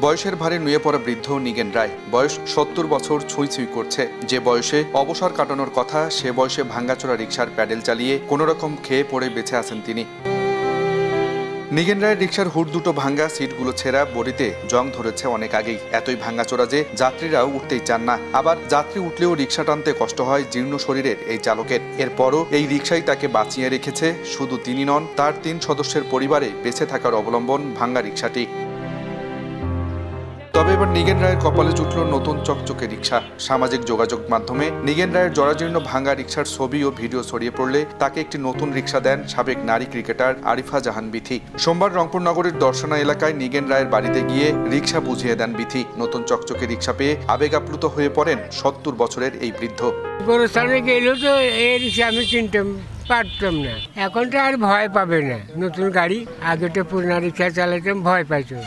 বয়সের ভারে নুয়ে পড়া বৃদ্ধ নিগেন রায়। বয়স ৭০ বছর ছুঁই ছুঁই করছে। যে বয়সে অবসর কাটানোর কথা, সে বয়সে ভাঙ্গাচোরা রিকশার প্যাডেল চালিয়ে কোনোরকম খেয়ে পড়ে বেঁচে আছেন তিনি। নিগেন রায়ের রিকশার হুড দুটো ভাঙ্গা, সিটগুলো ছেঁড়া, বডিতে জং ধরেছে অনেক আগেই। এতই ভাঙ্গাচোরা যে যাত্রীরাও উঠতেই চান না। আবার যাত্রী উঠলেও রিকশা টানতে কষ্ট হয় জীর্ণ শরীরের এই চালকের। এরপরও এই রিকশাই তাকে বাঁচিয়ে রেখেছে। শুধু তিনি নন, তার ৩ সদস্যের পরিবারে বেঁচে থাকার অবলম্বন ভাঙ্গা রিকশাটি। তবে এবার নিগেন রায়ের কপালে জুটল নতুন চকচকে রিকশা। সামাজিক যোগাযোগ মাধ্যমে নিগেন রায়ের জরাজীর্ণ ভাঙ্গা রিকশার ছবি ও ভিডিও ছড়িয়ে পড়লে তাকে একটি নতুন রিকশা দেন সাবেক নারী ক্রিকেটার আরিফা জাহান বিথি। সোমবার রংপুর নগরীর দর্শনা এলাকায় নিগেন রায়ের বাড়িতে গিয়ে রিকশা বুঝিয়ে দেন বিথি। নতুন চকচকে রিকশা পেয়ে আবেগ আপ্লুত হয়ে পড়েন ৭০ বছরের এই বৃদ্ধ। গোরস্থানে গেলেও তো এই রিকশা আমি চিনতাম পারতাম না, এখন তো আর ভয় পাবে না। নতুন গাড়ি, আগে তো পুরোনো রিকশা চালাতাম, ভয় পাইতো।